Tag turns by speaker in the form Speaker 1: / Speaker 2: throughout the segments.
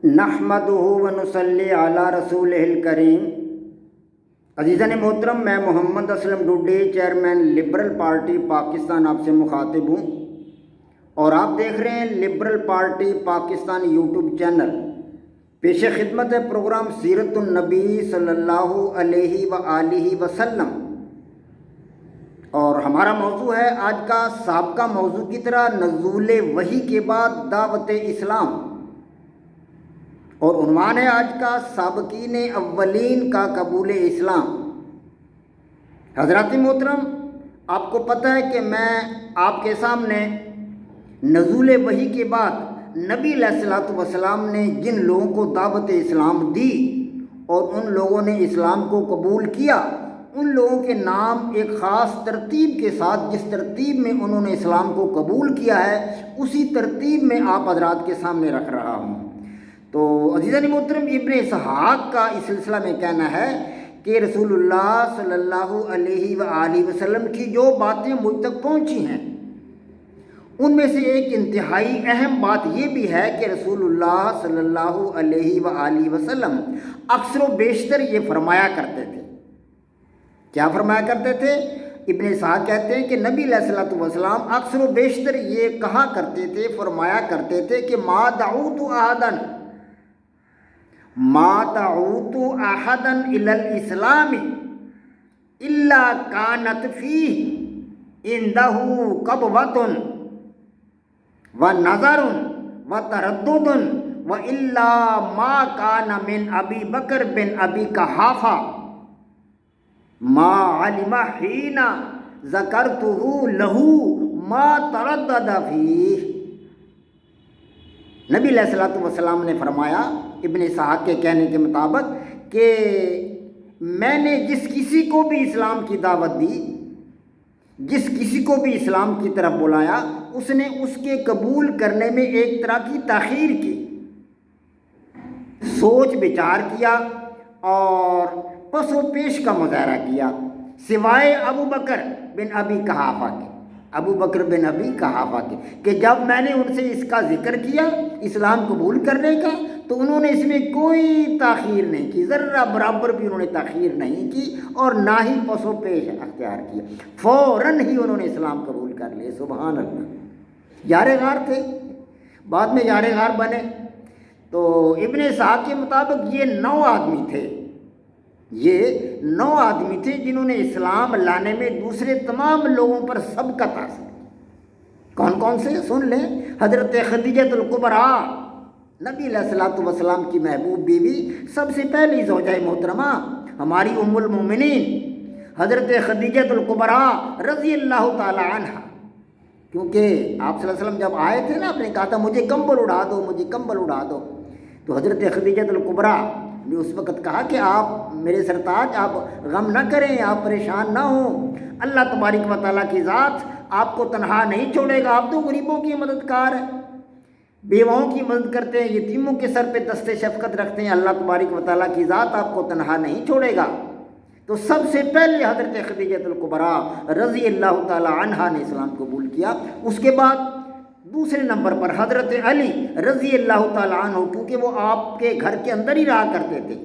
Speaker 1: نحمدہ ونصلی علی رسولہ الکریم۔ عزیزان محترم، میں Muhammad Aslam Dode, chairman liberal party Pakistan, آپ سے مخاطب ہوں اور آپ دیکھ رہے ہیں liberal party Pakistan YouTube channel. پیش خدمت ہے پروگرام سیرت النبی صلی اللہ علیہ وآلہ وسلم، اور ہمارا موضوع ہے آج کا سابقہ موضوع کی طرح نزول وحی کے بعد دعوت اسلام، اور عنوان ہے آج کا سابقین اولین کا قبول اسلام۔ حضرات محترم، آپ کو پتہ ہے کہ میں آپ کے سامنے نزول وحی کے بعد نبی علیہ الصلوۃ والسلام نے جن لوگوں کو دعوت اسلام دی اور ان لوگوں نے اسلام کو قبول کیا، ان لوگوں کے نام ایک خاص ترتیب کے ساتھ، جس ترتیب میں انہوں نے اسلام کو قبول کیا ہے اسی ترتیب میں آپ حضرات کے سامنے رکھ رہا ہوں۔ تو عزیزان محترم، ابن اسحاق کا اس سلسلہ میں کہنا ہے کہ رسول اللہ صلی اللہ علیہ وآلہ وسلم کی جو باتیں مجھ تک پہنچی ہیں ان میں سے ایک انتہائی اہم بات یہ بھی ہے کہ رسول اللہ صلی اللہ علیہ وآلہ وسلم اکثر و بیشتر یہ فرمایا کرتے تھے۔ کیا فرمایا کرتے تھے؟ ابن اسحاق کہتے ہیں کہ نبی علیہ الصلوۃ والسلام اکثر و بیشتر یہ کہا کرتے تھے، فرمایا کرتے تھے کہ ما دعوت احدا الی الاسلام الا کانت فیہ عنده قبوۃ ونظر وتردد والا ما کان من ابی بکر بن ابی قحافہ ما علم حین ذکرتہ لہ ما تردد فیہ۔ نبی علیہ الصلوۃ والسلام نے فرمایا ابن اسحاق کے کہنے کے مطابق کہ میں نے جس کسی کو بھی اسلام کی دعوت دی، جس کسی کو بھی اسلام کی طرف بلایا، اس نے اس کے قبول کرنے میں ایک طرح کی تاخیر کی، سوچ بچار کیا اور پس و پیش کا مظاہرہ کیا، سوائے ابو بکر بن ابی قحافہ کے، ابو بکر بن ابی قحافہ کے، کہ جب میں نے ان سے اس کا ذکر کیا اسلام قبول کرنے کا تو انہوں نے اس میں کوئی تاخیر نہیں کی، ذرہ برابر بھی انہوں نے تاخیر نہیں کی اور نہ ہی پس و پیش اختیار کیا، فوراً ہی انہوں نے اسلام قبول کر لیا۔ سبحان اللہ، یار غار تھے، بعد میں یار غار بنے۔ تو ابن اسحاق کے مطابق یہ 9 آدمی تھے، یہ 9 آدمی تھے جنہوں نے اسلام لانے میں دوسرے تمام لوگوں پر سبقت حاصل کی۔ کون کون سے؟ سن لیں۔ حضرت خدیجہ الکبریٰ، نبی علیہ الصلوۃ والسلام کی محبوب بیوی، سب سے پہلی زوجہ محترمہ، ہماری ام المومنین حضرت خدیجہ الکبریٰ رضی اللہ تعالی عنہ، کیونکہ آپ صلی اللہ علیہ وسلم جب آئے تھے نا، آپ نے کہا تھا مجھے کمبل اڑا دو، مجھے کمبل اڑا دو، تو حضرت خدیجہ الکبریٰ نے اس وقت کہا کہ آپ میرے سرتاج، آپ غم نہ کریں، آپ پریشان نہ ہوں، اللہ تبارک و تعالیٰ کی ذات آپ کو تنہا نہیں چھوڑے گا، آپ تو غریبوں کی مددگار ہیں، بیواؤں کی مدد کرتے ہیں، یتیموں کے سر پہ دست شفقت رکھتے ہیں، اللہ تبارک و تعالیٰ کی ذات آپ کو تنہا نہیں چھوڑے گا۔ تو سب سے پہلے حضرت خدیجہ الکبریٰ رضی اللہ تعالی عنہا نے اسلام قبول کیا۔ اس کے بعد دوسرے نمبر پر حضرت علی رضی اللہ تعالیٰ عنہ، کیونکہ وہ آپ کے گھر کے اندر ہی رہا کرتے تھے۔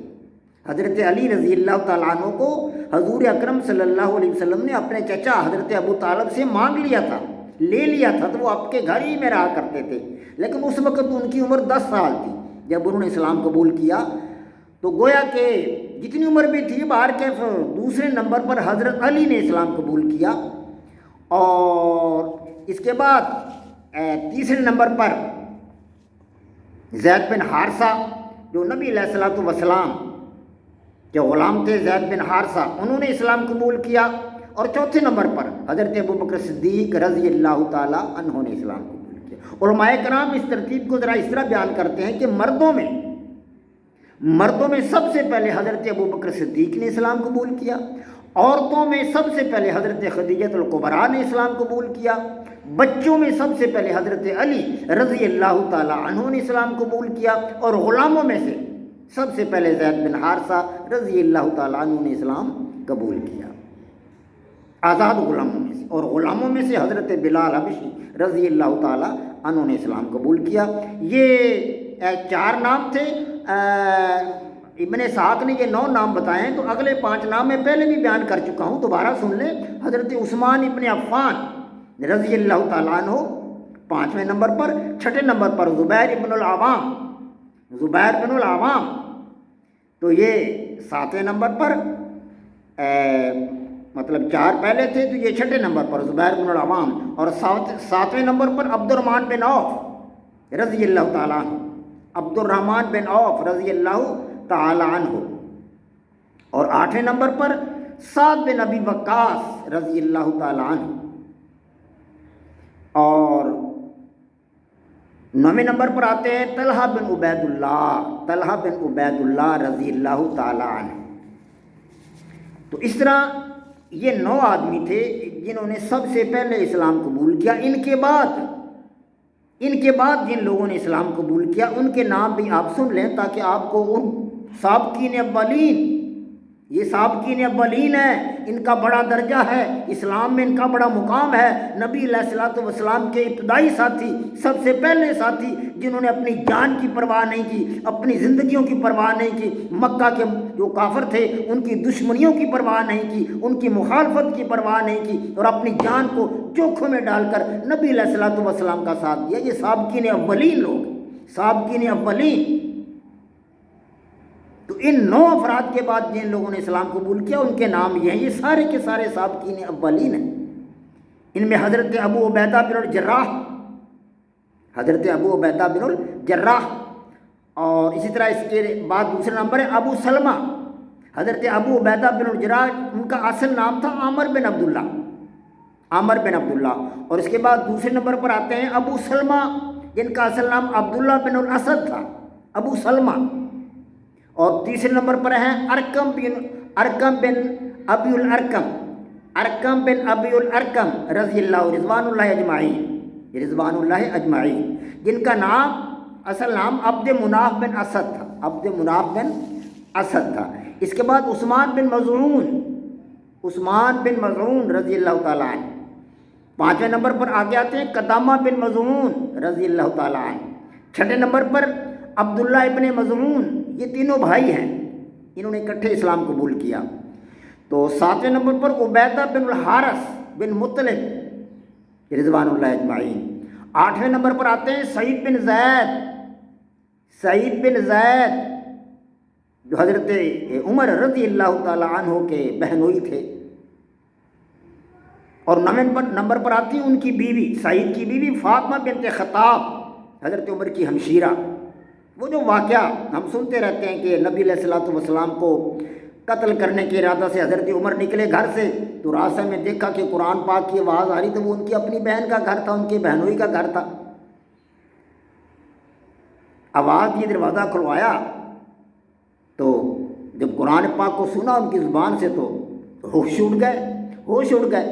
Speaker 1: حضرت علی رضی اللہ تعالیٰ عنہ کو حضور اکرم صلی اللہ علیہ وسلم نے اپنے چچا حضرت ابو طالب سے مانگ لیا تھا، لے لیا تھا، تو وہ آپ کے گھر ہی میں رہا کرتے تھے، لیکن اس وقت ان کی عمر 10 سال تھی جب انہوں نے اسلام قبول کیا۔ تو گویا کہ جتنی عمر بھی تھی، باہر کے دوسرے نمبر پر حضرت علی نے اسلام قبول کیا، اور اس کے بعد تیسرے نمبر پر زید بن حارثہ، جو نبی علیہ الصلوۃ والسلام کے غلام تھے، زید بن حارثہ، انہوں نے اسلام قبول کیا، اور چوتھے نمبر پر حضرت ابو بکر صدیق رضی اللہ تعالیٰ عنہ نے اسلام قبول کیا۔ علماء کرام اس ترتیب کو ذرا اس طرح بیان کرتے ہیں کہ مردوں میں سب سے پہلے حضرت ابو بکر صدیق نے اسلام قبول کیا، عورتوں میں سب سے پہلے حضرت خدیجہ الکبریٰ نے اسلام قبول کیا، بچوں میں سب سے پہلے حضرت علی رضی اللہ تعالی عنہ نے اسلام قبول کیا، اور غلاموں میں سے سب سے پہلے زید بن حارثہ رضی اللہ تعالی عنہ نے اسلام قبول کیا، آزاد غلاموں میں سے، اور غلاموں میں سے حضرت بلال حبشی رضی اللہ تعالی عنہ نے اسلام قبول کیا۔ یہ 4 نام تھے، ابن اسحاق نے یہ 9 نام بتائے ہیں، تو اگلے 5 نام میں پہلے بھی بیان کر چکا ہوں، دوبارہ سن لیں۔ حضرت عثمان ابن عفان رضی اللہ تعالیٰ عنہ 5ویں نمبر پر، 6 نمبر پر زبیر ابن العوام، زبیر بن العوام، تو یہ 7ویں نمبر پر، مطلب 4 پہلے تھے تو یہ 6 نمبر پر زبیر بن العوام، اور 7ویں نمبر پر عبد الرحمن بن عوف رضی اللہ تعالیٰ عنہ، عبد الرحمن بن عوف رضی اللہ تعالیٰ عنہ، اور 8ویں نمبر پر سعد بن ابی وقاص رضی اللہ تعالیٰ عنہ، اور 9ویں نمبر پر آتے ہیں طلحہ بن عبید اللہ، طلحہ بن عبید اللہ رضی اللہ تعالیٰ عنہ۔ تو اس طرح یہ 9 آدمی تھے جنہوں نے سب سے پہلے اسلام قبول کیا۔ ان کے بعد جن لوگوں نے اسلام قبول کیا ان کے نام بھی آپ سن لیں، تاکہ آپ کو ان سابقین اولین، یہ سابقین اولین ہیں، ان کا بڑا درجہ ہے اسلام میں، ان کا بڑا مقام ہے۔ نبی علیہ الصلوۃ والسلام کے ابتدائی ساتھی، سب سے پہلے ساتھی جنہوں نے اپنی جان کی پرواہ نہیں کی، اپنی زندگیوں کی پرواہ نہیں کی، مکہ کے جو کافر تھے ان کی دشمنیوں کی پرواہ نہیں کی، ان کی مخالفت کی پرواہ نہیں کی، اور اپنی جان کو جوکھوں میں ڈال کر نبی علیہ الصلوۃ والسلام کا ساتھ دیا۔ یہ سابقین اولین لوگ، سابقین اولین۔ تو ان 9 افراد کے بعد جن لوگوں نے اسلام قبول کیا ان کے نام یہ ہیں، یہ سارے کے سارے سابقین اولین ہیں۔ ان میں حضرت ابو عبیدہ بن الجراح، حضرت ابو عبیدہ بن الجراح، اور اسی طرح اس کے بعد دوسرے نمبر ہے ابو سلمہ، حضرت ابو عبیدہ بن الجراح، ان کا اصل نام تھا عامر بن عبداللہ، عامر بن عبداللہ، اور اس کے بعد دوسرے نمبر پر آتے ہیں ابو سلمہ جن کا اصل نام عبداللہ بن الاسد تھا، ابو سلمہ، اور تیسرے نمبر پر ہیں ارکم بن ابی الارکم، ارکم بن ابی الارکم رضی اللہ، رضوان اللہ اجمعین، رضوان اللہ اجمعین، جن کا نام اصل نام عبد مناف بن اسد تھا، عبد مناف بن اسد تھا۔ اس کے بعد عثمان بن مظعون، عثمان بن مظعون رضی اللہ تعالیٰ عنہ۔ 5ویں نمبر پر آگے آتے ہیں قدامہ بن مظعون رضی اللہ تعالیٰ عنہ۔ 6 نمبر پر عبداللہ ابن مظعون، یہ تینوں بھائی ہیں، انہوں نے اکٹھے اسلام قبول کیا۔ تو 7ویں نمبر پر عبیدہ بن الحارث بن مطلب رضوان اللہ اجمعین۔ 8ویں نمبر پر آتے ہیں سعید بن زید، سعید بن زید جو حضرت عمر رضی اللہ تعالیٰ عنہ کے بہنوئی تھے۔ اور 9ویں نمبر پر آتی ہیں ان کی بیوی، سعید کی بیوی فاطمہ بنت خطاب، حضرت عمر کی ہمشیرہ۔ وہ جو واقعہ ہم سنتے رہتے ہیں کہ نبی علیہ الصلوۃ والسلام کو قتل کرنے کے ارادہ سے حضرت عمر نکلے گھر سے، تو راستے میں دیکھا کہ قرآن پاک کی آواز آ رہی، تو وہ ان کی اپنی بہن کا گھر تھا، ان کے بہنوئی کا گھر تھا۔ آواز کی دروازہ کھلوایا تو جب قرآن پاک کو سنا ان کی زبان سے تو ہوش اڑ گئے، ہوش اڑ گئے۔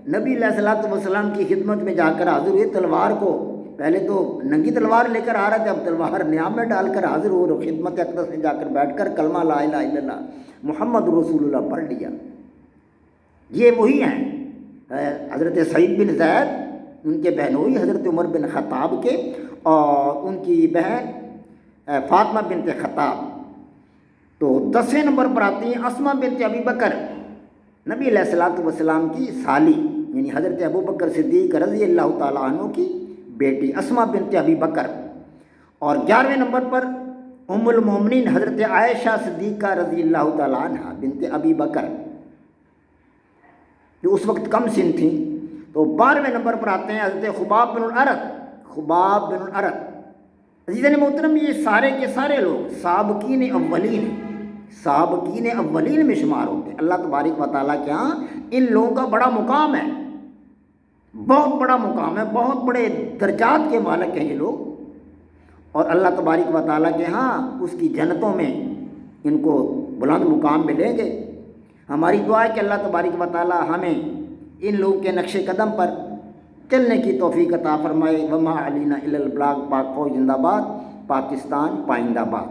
Speaker 1: نبی علیہ الصلوۃ والسلام کی خدمت میں جا کر حاضر ہوئے، تلوار کو پہلے تو ننگی تلوار لے کر آ رہے تھے، اب تلوار نیام میں ڈال کر حاضر ہو، خدمت اقدس میں جا کر بیٹھ کر کلمہ لا الہ الا اللہ محمد رسول اللہ پڑھ لیا۔ یہ وہی ہیں حضرت سعید بن زید، ان کے بہنوئی حضرت عمر بن خطاب کے، اور ان کی بہن فاطمہ بنت خطاب۔ تو 10ویں نمبر پر آتی ہیں اسماء بنت ابی بکر، نبی علیہ الصلوۃ والسلام کی سالی، یعنی حضرت ابو بکر صدیق رضی اللہ تعالیٰ عنہ کی بیٹی اسماء بنت ابی بکر۔ اور 11ویں نمبر پر ام المومنین حضرت عائشہ صدیقہ رضی اللہ تعالیٰ عنہ بنت ابی بکر، جو اس وقت کم سن تھیں۔ تو 12ویں نمبر پر آتے ہیں حضرت خباب بن الارت، خباب بن الارت۔ عزیزان محترم، یہ سارے کے سارے لوگ سابقین اولین، سابقین اولین میں شمار ہوتے ہیں۔ اللہ تبارک و تعالیٰ کے ہاں ان لوگوں کا بڑا مقام ہے، بہت بڑا مقام ہے، بہت بڑے درجات کے مالک ہیں یہ لوگ، اور اللہ تبارک و تعالیٰ کے ہاں اس کی جنتوں میں ان کو بلند مقام ملیں گے۔ ہماری دعا ہے کہ اللہ تبارک و تعالیٰ ہمیں ان لوگوں کے نقش قدم پر چلنے کی توفیق عطا فرمائے۔ وما علینا الا البلاغ۔ پاک فوج زندہ باد، پاکستان پائندہ باد۔